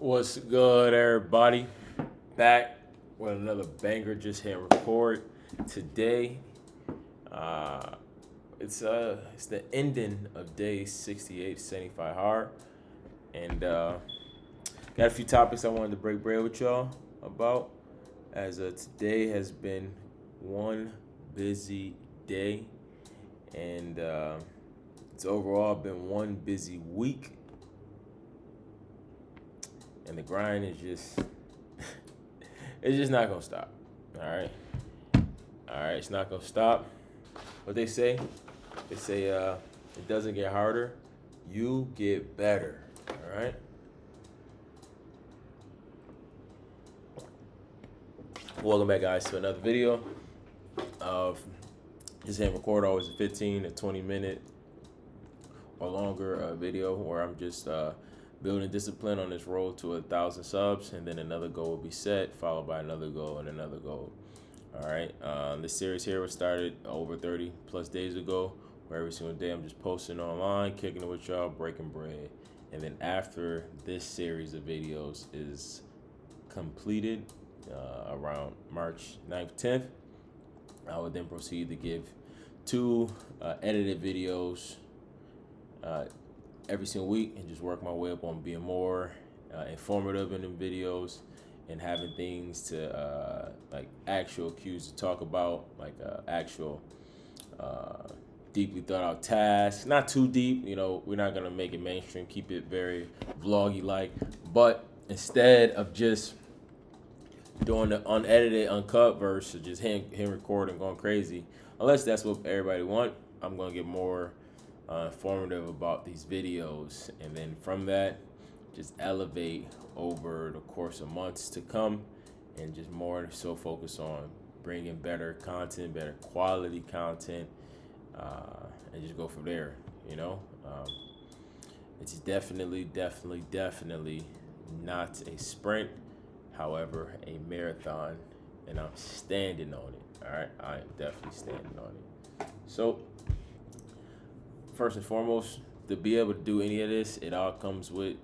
What's good, everybody? Back with another banger. Just hit record today. Uh, it's the ending of day 68, 75 hard, and got a few topics I wanted to break bread with y'all about. As today has been one busy day, and it's overall been one busy week, and the grind is just it's just not gonna stop. All right, it's not gonna stop. What they say it doesn't get harder, you get better. All right. Welcome back, guys, to another video of just hitting record. Always a 15 to 20 minute or longer video where I'm just building discipline on this road to 1,000 subs, and then another goal will be set, followed by another goal and another goal. All right. This series here was started over 30 plus days ago, where every single day I'm just posting online, kicking it with y'all, breaking bread. And then after this series of videos is completed around March 9th, 10th, I would then proceed to give two edited videos every single week and just work my way up on being more informative in them videos and having things to like actual cues to talk about, like actual deeply thought out tasks. Not too deep, we're not gonna make it mainstream, keep it very vloggy like, but instead of just doing the unedited, uncut version, just him recording, going crazy, unless that's what everybody want, I'm gonna get more informative about these videos, and then from that just elevate over the course of months to come, and just more so focus on bringing better content, better quality content, and just go from there. It's definitely not a sprint, however, a marathon, and I'm standing on it. All right, I am definitely standing on it. So first and foremost, to be able to do any of this, it all comes with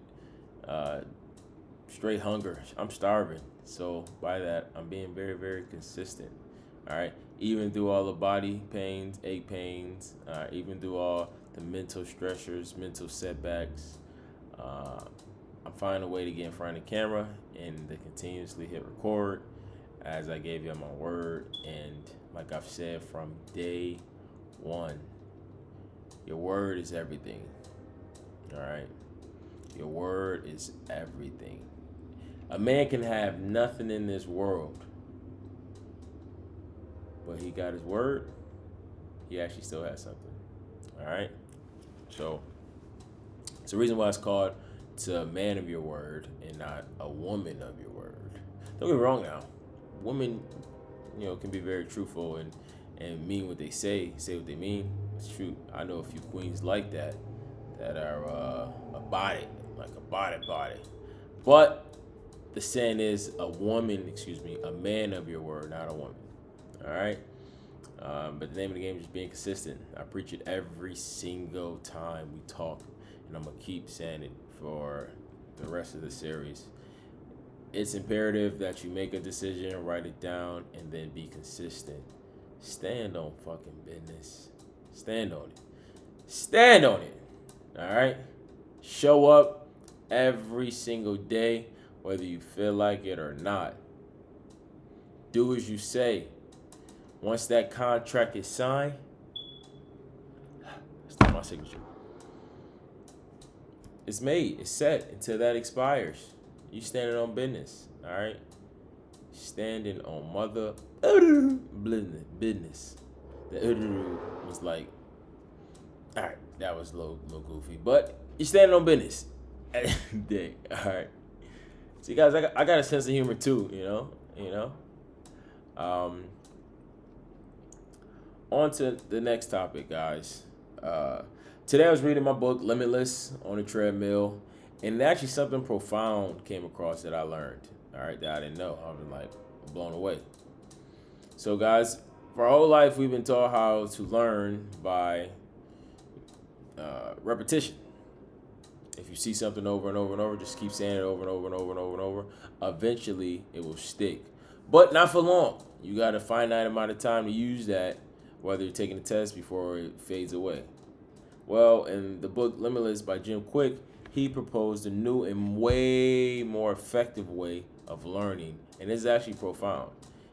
straight hunger. I'm starving. So by that, I'm being very, very consistent. All right. Even through all the body pains, ache pains, even through all the mental stressors, mental setbacks, I'm finding a way to get in front of the camera and to continuously hit record, as I gave you my word. And like I've said from day one, your word is everything. All right. Your word is everything. A man can have nothing in this world, but he got his word, he actually still has something. All right. So it's the reason why it's called to a man of your word and not a woman of your word. Don't get me wrong now. Women, can be very truthful and mean what they say what they mean. It's true. I know a few queens like that are about it, like about it. But the saying is a man of your word, not a woman. All right. But the name of the game is just being consistent. I preach it every single time we talk, and I'm gonna keep saying it for the rest of the series. It's imperative that you make a decision, write it down, and then be consistent. Stand on fucking business. Stand on it. Stand on it. All right? Show up every single day, whether you feel like it or not. Do as you say. Once that contract is signed, it's not my signature. It's made. It's set until that expires. You standing on business. All right? Standing on mother business. The was like, all right, that was a little goofy, but you standing on business at the end of the day. All right. See, guys, I got a sense of humor too. On to the next topic, guys. Today I was reading my book Limitless on the treadmill, and actually something profound came across that I learned. All right, that I didn't know. I was like blown away. So, guys, for our whole life we've been taught how to learn by repetition. If you see something over and over and over, just keep saying it over and over and over and over and over. Eventually, it will stick. But not for long. You got a finite amount of time to use that, whether you're taking a test before it fades away. Well, in the book Limitless by Jim Quick, he proposed a new and way more effective way of learning, and it's actually profound.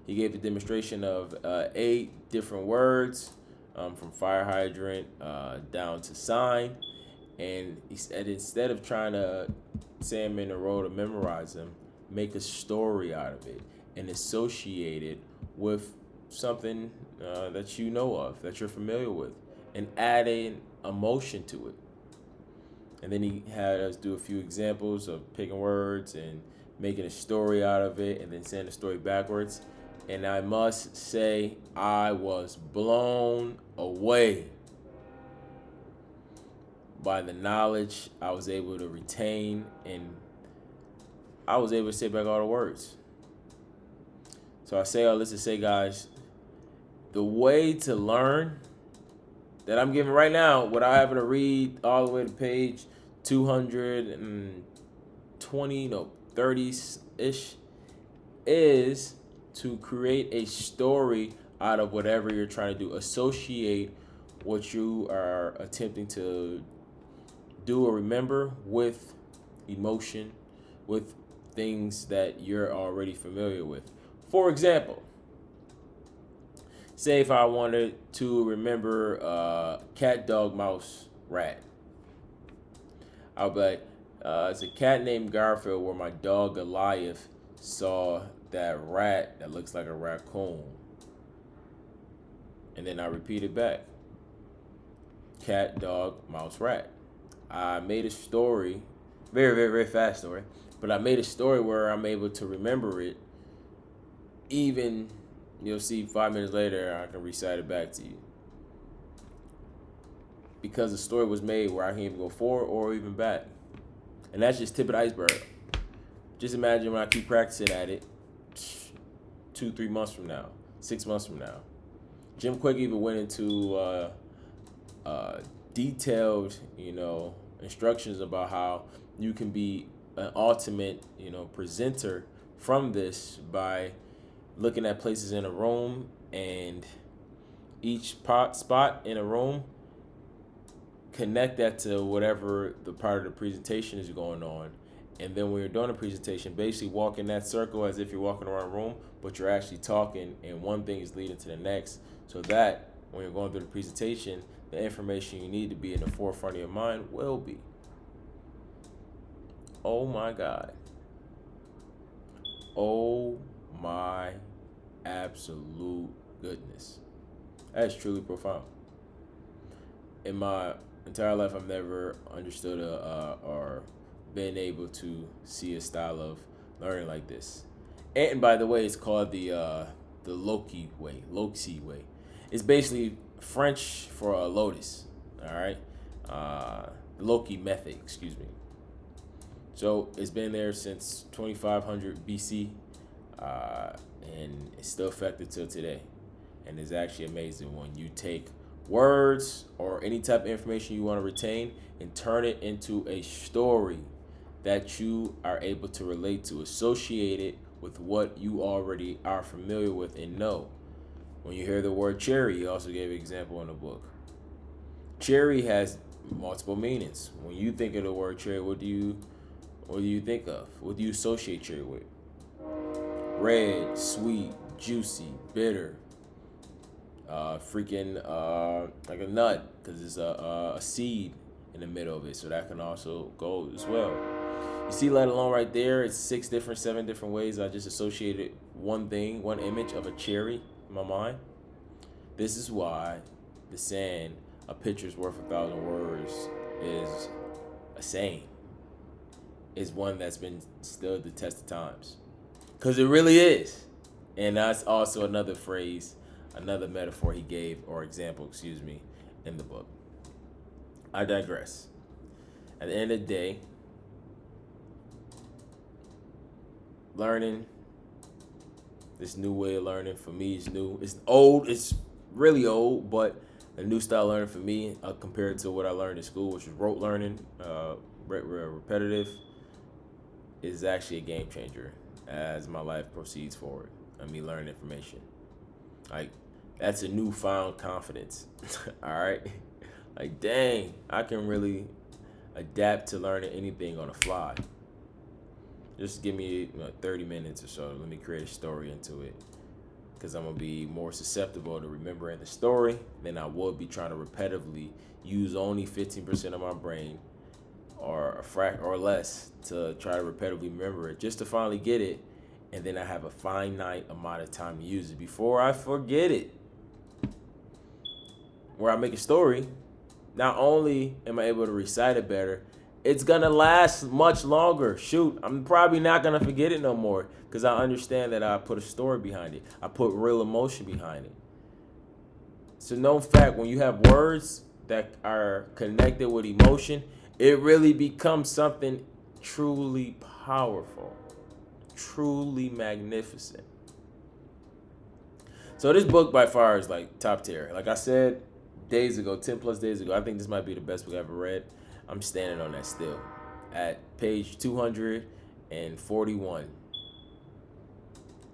He gave a demonstration of 8 different words, from fire hydrant down to sign, and he said instead of trying to say them in a row to memorize them, make a story out of it and associate it with something that you know of, that you're familiar with, and add an emotion to it. And then he had us do a few examples of picking words and making a story out of it and then saying the story backwards. And I must say, I was blown away by the knowledge I was able to retain, and I was able to say back all the words. So I say all this to say, guys, the way to learn that I'm giving right now, without having to read all the way to page 30-ish, is to create a story out of whatever you're trying to do. Associate what you are attempting to do or remember with emotion, with things that you're already familiar with. For example, say if I wanted to remember cat, dog, mouse, rat, I'll be like, it's a cat named Garfield where my dog Goliath saw that rat that looks like a raccoon. And then I repeat it back. Cat, dog, mouse, rat. I made a story, very, very, very fast story, but I made a story where I'm able to remember it. Even, you'll see 5 minutes later, I can recite it back to you. Because the story was made where I can even go forward or even back. And that's just tip of the iceberg. Just imagine when I keep practicing at it 2-3 months from now, 6 months from now. Jim Quick even went into detailed, instructions about how you can be an ultimate, presenter from this by looking at places in a room, and each spot in a room, connect that to whatever the part of the presentation is going on. And then when you're doing a presentation, basically walk in that circle as if you're walking around a room, but you're actually talking, and one thing is leading to the next, so that when you're going through the presentation, the information you need to be in the forefront of your mind will be. Oh my God. Oh my absolute goodness. That is truly profound. In my entire life, I've never understood or been able to see a style of learning like this. And by the way, it's called the Loki way. It's basically French for lotus. All right, Loki method. Excuse me. So it's been there since 2500 BC, and it's still effective till today. And it's actually amazing when you take words or any type of information you want to retain and turn it into a story that you are able to relate to, associate it with what you already are familiar with and know. When you hear the word cherry, he also gave an example in the book. Cherry has multiple meanings. When you think of the word cherry, what do you think of? What do you associate cherry with? Red, sweet, juicy, bitter, like a nut, because there's a seed in the middle of it, so that can also go as well. You see, let alone right there, it's 7 different ways I just associated one image of a cherry in my mind. This is why the saying, a picture's worth 1,000 words, is a saying. Is one that's been stood the test of times. Because it really is. And that's also another phrase, another metaphor he gave, or example, in the book. I digress. At the end of the day, learning, this new way of learning for me is new. It's old, it's really old, but a new style of learning for me compared to what I learned in school, which was rote learning, repetitive is actually a game changer as my life proceeds forward and me learning information. Like, that's a newfound confidence. All right. Like, dang, I can really adapt to learning anything on the fly. Just give me 30 minutes or so. Let me create a story into it. Because I'm going to be more susceptible to remembering the story than I would be trying to repetitively use only 15% of my brain or or less to try to repetitively remember it just to finally get it. And then I have a finite amount of time to use it before I forget it. Where I make a story, not only am I able to recite it better, it's gonna last much longer. Shoot, I'm probably not gonna forget it no more because I understand that I put a story behind it. I put real emotion behind it. It's a known fact when you have words that are connected with emotion, it really becomes something truly powerful, truly magnificent. So this book by far is like top tier. Like I said days ago, 10 plus days ago, I think this might be the best book I ever read. I'm standing on that still. At page 241.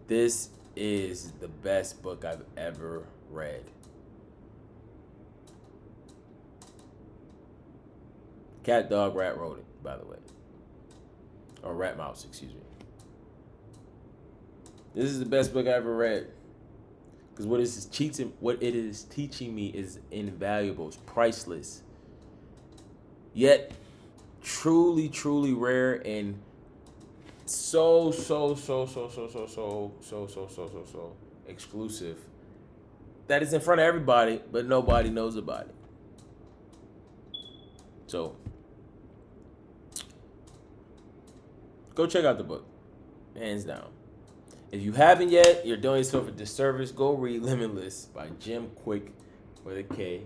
This is the best book I've ever read. Cat, Dog, Rat wrote it, by the way. Or Rat Mouse, excuse me. This is the best book I ever read. Because what it is teaching me is invaluable. It's priceless. Yet truly, truly rare and so exclusive that it's in front of everybody, but nobody knows about it. So go check out the book, hands down. If you haven't yet, you're doing yourself a disservice. Go read Limitless by Jim Quick with a K.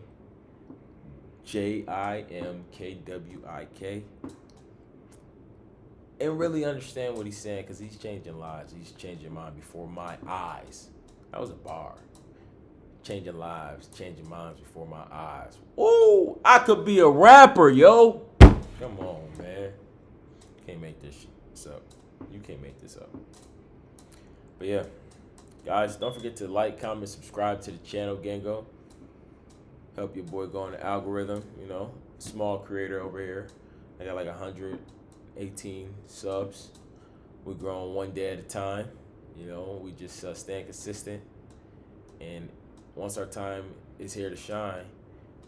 Jimkwik. And really understand what he's saying because he's changing lives. He's changing mine before my eyes. That was a bar. Changing lives, changing minds before my eyes. Ooh, I could be a rapper, yo. Come on, man. Can't make this up. You can't make this up. But yeah, guys, don't forget to like, comment, subscribe to the channel, Gengo. Help your boy go on the algorithm, Small creator over here. I got like 118 subs. We're growing one day at a time. We just staying consistent. And once our time is here to shine,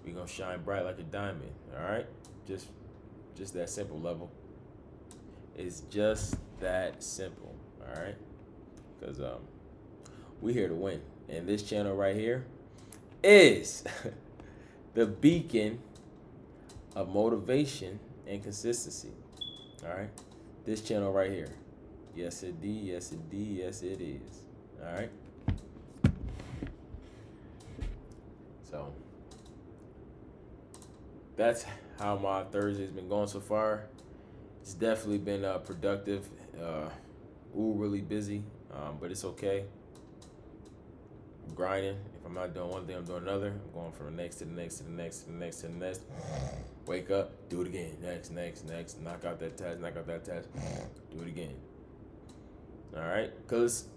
we're going to shine bright like a diamond, all right? Just that simple level. It's just that simple, all right? Because we're here to win. And this channel right here is the beacon of motivation and consistency. All right? This channel right here. Yes, indeed. Yes, indeed. Yes, it is. All right? So that's how my Thursday's been going so far. It's definitely been productive. Really busy, but it's okay. I'm grinding. If I'm not doing one thing, I'm doing another. I'm going from the next to the next to the next to the next to the next. Wake up, do it again. Next. Knock out that task, do it again. All right? Because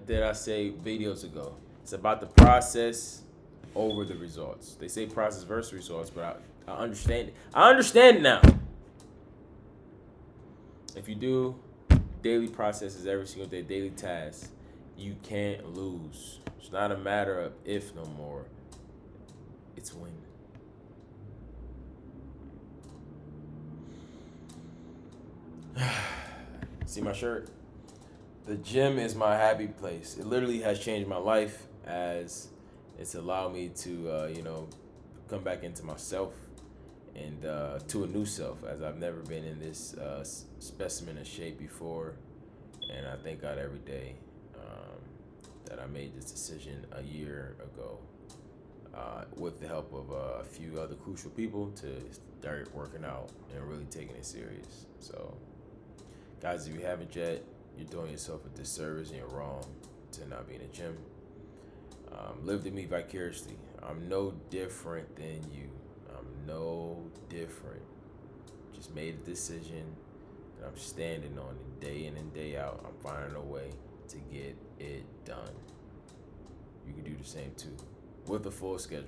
did I say videos ago? It's about the process over the results. They say process versus results, but I understand it. I understand it now. If you do daily processes every single day, daily tasks, you can't lose. It's not a matter of if no more. It's when. See my shirt? The gym is my happy place. It literally has changed my life as it's allowed me to, come back into myself and to a new self, as I've never been in this specimen of shape before. And I thank God every day that I made this decision a year ago with the help of a few other crucial people to start working out and really taking it serious. So, guys, if you haven't yet, you're doing yourself a disservice and you're wrong to not be in the gym. Live to me vicariously. I'm no different than you. I'm no different. just made a decision that I'm standing on it day in and day out. I'm finding a way to get it done. You can do the same too, with a full schedule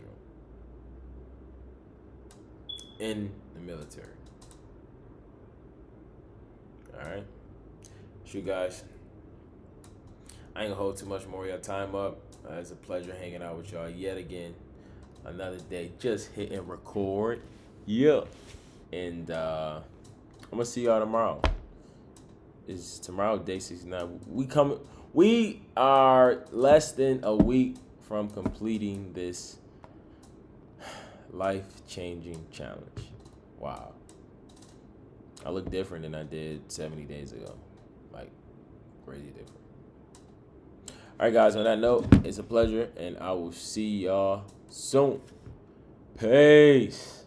in the military. All right, shoot, guys. I ain't gonna hold too much more of your time up. It's a pleasure hanging out with y'all yet again. Another day, just hitting record. Yeah, and I'm gonna see y'all tomorrow. Is tomorrow day 69? We are less than a week from completing this life-changing challenge. Wow. I look different than I did 70 days ago. Like, crazy different. All right, guys, on that note, it's a pleasure, and I will see y'all soon. Peace.